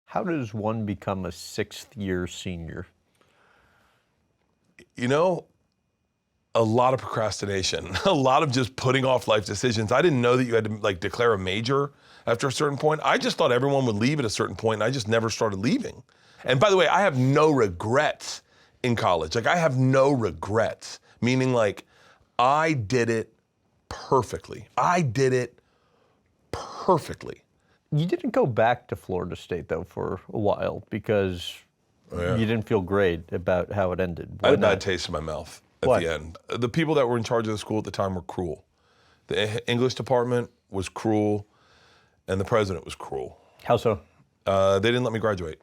How does one become a sixth-year senior? You know, a lot of procrastination, a lot of just putting off life decisions. I didn't know that you had to like declare a major after a certain point. I just thought everyone would leave at a certain point, and I just never started leaving. And by the way, I have no regrets in college. Like I have no regrets, meaning like I did it perfectly. I did it perfectly. You didn't go back to Florida State, though, for a while because you didn't feel great about how it ended. I had a bad taste in my mouth at Why? the end. The people that were in charge of the school at the time were cruel. The English department was cruel, and the president was cruel. How so? They didn't let me graduate.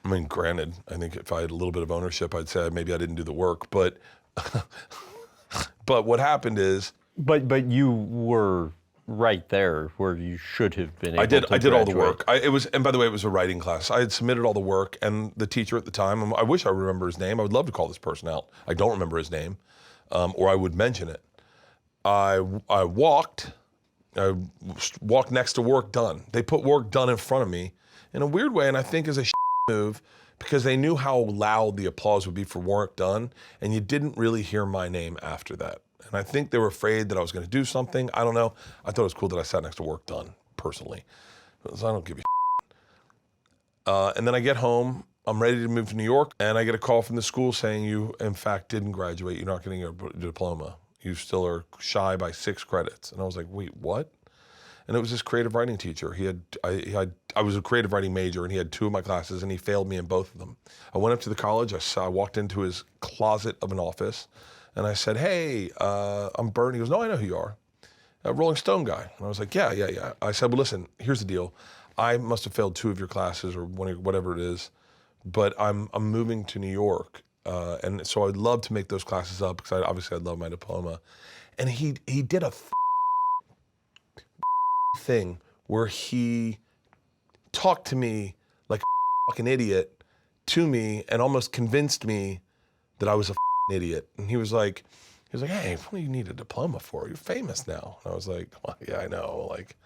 I mean, granted, I think if I had a little bit of ownership, I'd say maybe I didn't do the work, but but what happened is But you were right there where you should have been able I did to all the graduate. work. And by the way, it was a writing class. I had submitted all the work, and the teacher at the time, I wish I remember his name. I would love to call this person out. I don't remember his name, or I would mention it. I walked next to work done. They put work done in front of me in a weird way, and I think as a move, because they knew how loud the applause would be for work done, and you didn't really hear my name after that. And I think they were afraid that I was going to do something. I don't know. I thought it was cool that I sat next to work done, personally. So I don't give a and then I get home. I'm ready to move to New York, and I get a call from the school saying, you, in fact, didn't graduate. You're not getting your diploma. You still are shy by 6 credits. And I was like, wait, what? And it was this creative writing teacher. I was a creative writing major, and he had 2 of my classes, and he failed me in both of them. I went up to the college. I walked into his closet of an office, and I said, hey, I'm Bert. He goes, no, I know who you are. A Rolling Stone guy. And I was like, yeah. I said, well, listen, here's the deal. I must have failed 2 of your classes or whatever it is, but I'm moving to New York. And so I'd love to make those classes up because obviously I'd love my diploma. And he did a thing where he talked to me like a fucking idiot to me and almost convinced me that I was a idiot. And he was like, hey, what do you need a diploma for? You're famous now. And I was like, well, yeah, I know. Like,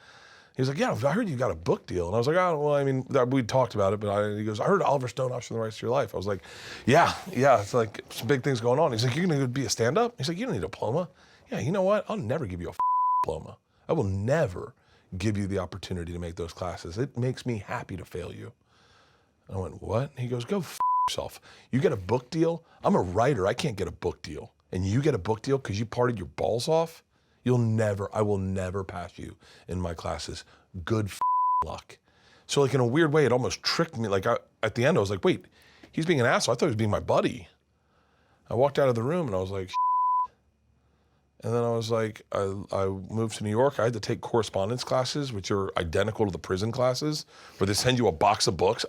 he was like, yeah, I heard you got a book deal. And I was like, oh, well, I mean, we talked about it, but he goes, I heard Oliver Stone optioned the rights to your life. I was like, yeah, it's like some big things going on. He's like, you're gonna be a stand-up? He's like, you don't need a diploma. Yeah, you know what? I'll never give you a diploma. I will never give you the opportunity to make those classes. It makes me happy to fail you. I went, what? He goes, go yourself. You get a book deal? I'm a writer. I can't get a book deal. And you get a book deal because you partied your balls off? I will never pass you in my classes. Good luck. So like in a weird way, it almost tricked me. Like at the end, I was like, wait, he's being an asshole. I thought he was being my buddy. I walked out of the room and I was like, and then I was like, I moved to New York. I had to take correspondence classes, which are identical to the prison classes, where they send you a box of books,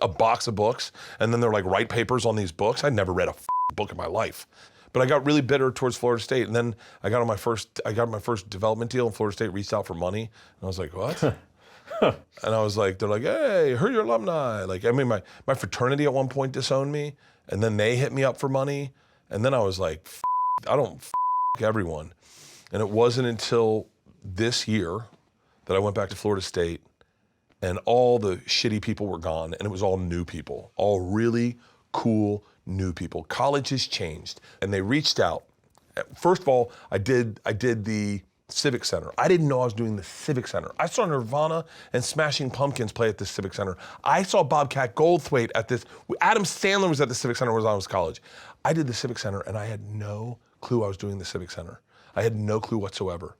and then they're like, write papers on these books. I'd never read a book in my life. But I got really bitter towards Florida State, and then I got my first development deal, and Florida State reached out for money, and I was like, what? And I was like, they're like, hey, heard your alumni. Like, I mean, my fraternity at one point disowned me, and then they hit me up for money, and then I was like, I don't everyone. And it wasn't until this year that I went back to Florida State, and all the shitty people were gone, and it was all new people, all really cool new people. College has changed, and they reached out. First of all, I did the Civic Center. I didn't know I was doing the Civic Center. I saw Nirvana and Smashing Pumpkins play at the Civic Center. I saw Bobcat Goldthwait at this. Adam Sandler was at the Civic Center when I was in college. I did the Civic Center, and I had no clue I was doing the Civic Center. I had no clue whatsoever.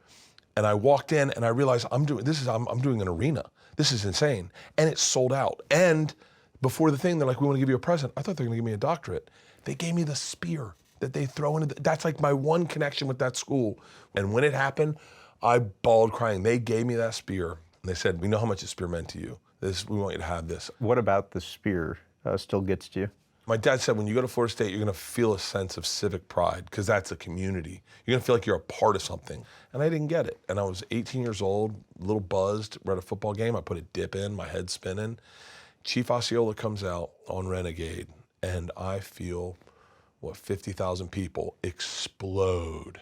And I walked in and I realized I'm doing an arena. This is insane. And it sold out. And before the thing, they're like, we want to give you a present. I thought they were going to give me a doctorate. They gave me the spear that they throw into, that's like my one connection with that school. And when it happened, I bawled crying. They gave me that spear. And they said, we know how much the spear meant to you. We want you to have this. What about the spear still gets to you? My dad said, when you go to Florida State, you're gonna feel a sense of civic pride because that's a community. You're gonna feel like you're a part of something. And I didn't get it. And I was 18 years old, a little buzzed. We're at a football game. I put a dip in, my head spinning. Chief Osceola comes out on Renegade, and I feel, 50,000 people explode.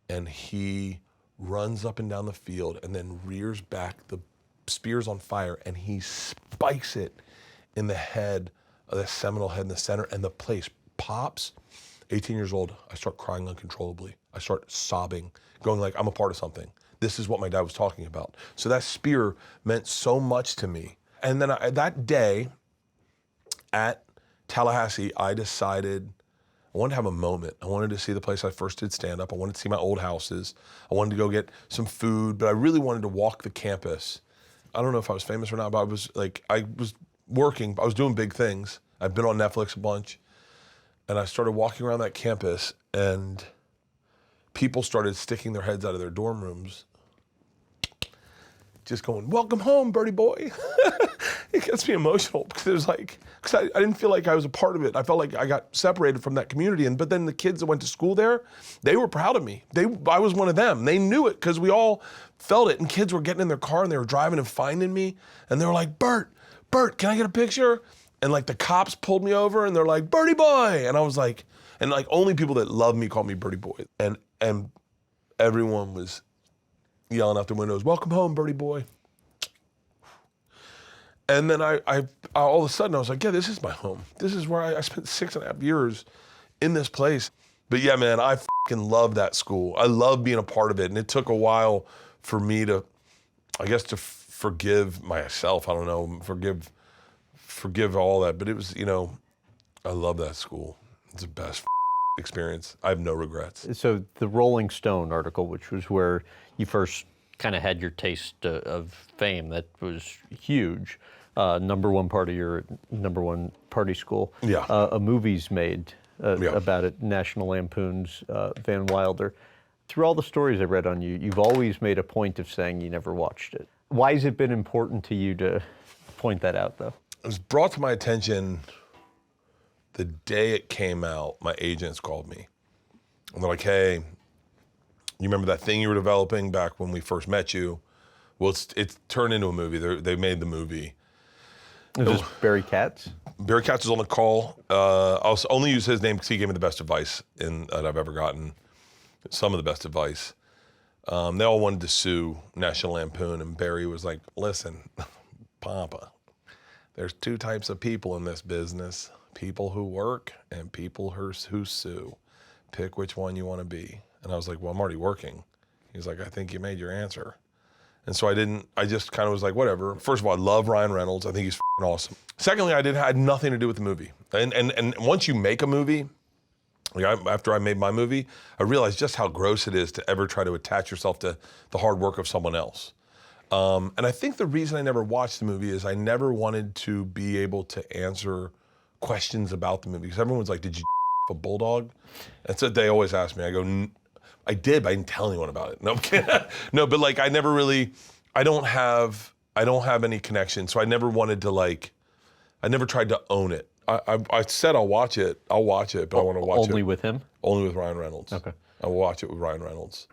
And he runs up and down the field and then rears back the spear's on fire, and he spikes it in the head of the Seminole head in the center, and the place pops. 18 years old, I start crying uncontrollably. I start sobbing, going like, I'm a part of something. This is what my dad was talking about. So that spear meant so much to me. And then that day at Tallahassee, I decided I wanted to have a moment. I wanted to see the place I first did stand-up. I wanted to see my old houses. I wanted to go get some food, but I really wanted to walk the campus. I don't know if I was famous or not, but I was working. I was doing big things. I've been on Netflix a bunch. And I started walking around that campus, and people started sticking their heads out of their dorm rooms, just going, welcome home, Bertie boy. It gets me emotional because it was like, because I didn't feel like I was a part of it. I felt like I got separated from that community. But then the kids that went to school there, they were proud of me. I was one of them. They knew it because we all felt it. And kids were getting in their car and they were driving and finding me. And they were like, Bert, can I get a picture? And like the cops pulled me over and they're like, Bertie boy. And I was like, and like only people that love me call me Bertie boy. And everyone was yelling out the windows, welcome home, Bertie boy. And then I all of a sudden I was like, yeah, this is my home. This is where I spent 6.5 years in this place. But yeah, man, I fucking love that school. I love being a part of it. And it took a while for me to, I guess, to forgive myself. I don't know, forgive all that. But it was, I love that school. It's the best experience. I have no regrets. So the Rolling Stone article, which was where you first kind of had your taste of fame, that was huge. Number one party school. Yeah. A movie's made about it, National Lampoon's Van Wilder. Through all the stories I read on you, you've always made a point of saying you never watched it. Why has it been important to you to point that out, though? It was brought to my attention the day it came out. My agents called me. And they're like, hey, you remember that thing you were developing back when we first met you? Well, it's turned into a movie. They made the movie. Is this Barry Katz? Barry Katz was on the call. I'll only use his name because he gave me the best advice that I've ever gotten. Some of the best advice. They all wanted to sue National Lampoon, and Barry was like, listen, Papa, there's two types of people in this business. People who work and people who sue. Pick which one you want to be. And I was like, well, I'm already working. He's like, I think you made your answer. And so I just kind of was like, whatever. First of all, I love Ryan Reynolds. I think he's awesome. Secondly, I had nothing to do with the movie. And once you make a movie, after I made my movie, I realized just how gross it is to ever try to attach yourself to the hard work of someone else. And I think the reason I never watched the movie is I never wanted to be able to answer questions about the movie. Because everyone's like, did you a bulldog? That's what they always ask me. I go, I did, but I didn't tell anyone about it. No, I'm kidding. No, but like I don't have any connection. So I never wanted to I never tried to own it. I said I'll watch it, but I want to watch it. Only with him? Only with Ryan Reynolds. Okay. I'll watch it with Ryan Reynolds.